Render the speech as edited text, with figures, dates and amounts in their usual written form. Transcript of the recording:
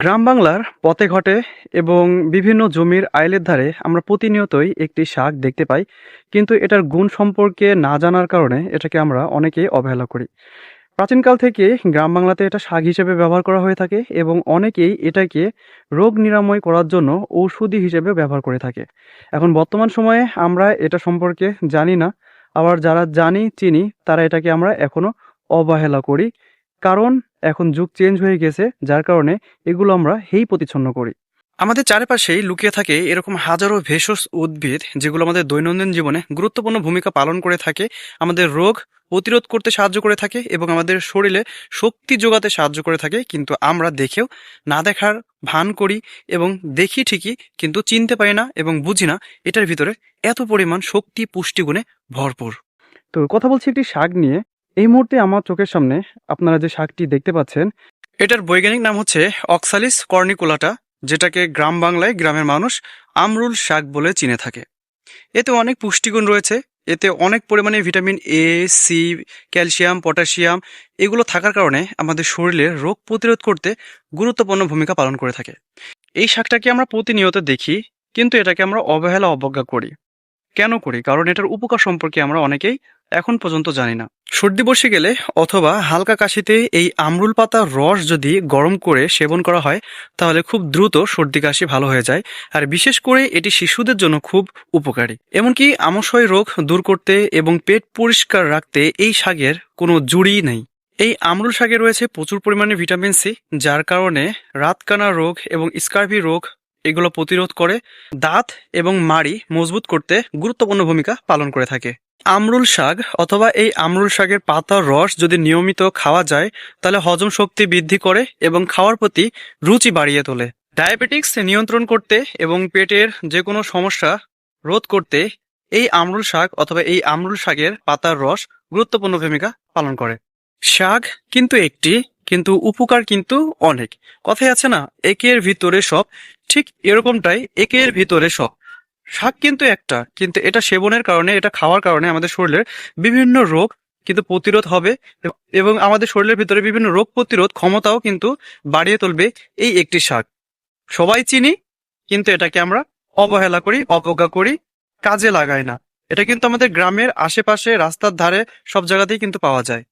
গ্রাম বাংলার পথে ঘটে এবং বিভিন্ন জমির আইলের ধারে আমরা প্রতিনিয়তই একটি শাক দেখতে পাই, কিন্তু এটার গুণ সম্পর্কে না জানার কারণে এটাকে আমরা অনেকেই অবহেলা করি। প্রাচীনকাল থেকে গ্রাম বাংলাতে এটা শাক হিসেবে ব্যবহার করা হয়ে থাকে এবং অনেকেই এটাকে রোগ নিরাময় করার জন্য ঔষধি হিসেবে ব্যবহার করে থাকে। এখন বর্তমান সময়ে আমরা এটা সম্পর্কে জানি না, আবার যারা জানি চিনি তারা এটাকে আমরা এখনো অবহেলা করি। কারণ এখন যুগ চেঞ্জ হয়ে গেছে, যার কারণে এগুলো আমরা হেই প্রতিচ্ছন্ন করি। আমাদের চারপাশেই লুকিয়ে থাকে এরকম হাজারো ভেষজ উদ্ভিদ, যেগুলো আমাদের দৈনন্দিন জীবনে গুরুত্বপূর্ণ ভূমিকা পালন করে থাকে, আমাদের রোগ প্রতিরোধ করতে সাহায্য করে থাকে এবং আমাদের শরীরে শক্তি যোগাতে সাহায্য করে থাকে। কিন্তু আমরা দেখেও না দেখার ভান করি এবং দেখি ঠিকই, কিন্তু চিনতে পারি না এবং বুঝি না এটার ভিতরে এত পরিমাণ শক্তি পুষ্টিগুণে ভরপুর। তো কথা বলছি একটি শাক নিয়ে। এই মুহূর্তে আমার চোখের সামনে আপনারা যে শাকটি দেখতে পাচ্ছেন, এটার বৈজ্ঞানিক নাম হচ্ছে অক্সালিস কর্নিকুলাটা, যেটাকে গ্রাম বাংলায় গ্রামের মানুষ আমরুল শাক বলে চিনে থাকে। এতে অনেক পুষ্টিগুণ রয়েছে। এতে অনেক পরিমাণে vitamin A, C, calcium, potassium এগুলো থাকার কারণে আমাদের শরীরের রোগ প্রতিরোধ করতে গুরুত্বপূর্ণ ভূমিকা পালন করে থাকে। এই শাকটাকে আমরা প্রতিনিয়ত দেখি, কিন্তু এটাকে আমরা অবজ্ঞা করি। কেন করি? কারণ এটার উপকার সম্পর্কে আমরা অনেকেই এখন পর্যন্ত জানি না। সর্দি বসে গেলে অথবা হালকা কাশিতে এই আমরুল পাতার রস যদি গরম করে সেবন করা হয়, তাহলে খুব দ্রুত সর্দি কাশি ভালো হয়ে যায়। আর বিশেষ করে এটি শিশুদের জন্য খুব উপকারী। এমনকি আমাশয় রোগ দূর করতে এবং পেট পরিষ্কার রাখতে এই শাকের কোনো জুড়ি নেই। এই আমরুল শাকে রয়েছে প্রচুর পরিমাণে ভিটামিন সি, যার কারণে রাতকানা রোগ এবং স্কার্ভি রোগ এগুলো প্রতিরোধ করে। দাঁত এবং মাড়ি মজবুত করতে গুরুত্বপূর্ণ ভূমিকা পালন করে থাকে। আমরুল শাক অথবা এই আমরুল শাকের পাতার রস যদি নিয়মিত খাওয়া যায়, তাহলে হজম শক্তি বৃদ্ধি করে এবং খাওয়ার প্রতি রুচি বাড়িয়ে তোলে। ডায়াবেটিক্স নিয়ন্ত্রণ করতে এবং পেটের যে কোনো সমস্যা রোধ করতে এই আমরুল শাক অথবা এই আমরুল শাকের পাতার রস গুরুত্বপূর্ণ ভূমিকা পালন করে। শাক কিন্তু একটি, কিন্তু উপকার কিন্তু অনেক। কথাই আছে না, একের ভিতরে সব, ঠিক এরকমটাই একের ভিতরে সব। শাক কিন্তু একটা, কিন্তু এটা সেবনের কারণে, এটা খাওয়ার কারণে আমাদের শরীরের বিভিন্ন রোগ কিন্তু প্রতিরোধ হবে এবং আমাদের শরীরের ভিতরে বিভিন্ন রোগ প্রতিরোধ ক্ষমতাও কিন্তু বাড়িয়ে তুলবে এই একটি শাক। সবাই চিনি, কিন্তু এটাকে আমরা অবহেলা করি, অবজ্ঞা করি, কাজে লাগাই না। এটা কিন্তু আমাদের গ্রামের আশেপাশে রাস্তার ধারে সব জায়গাতেই কিন্তু পাওয়া যায়।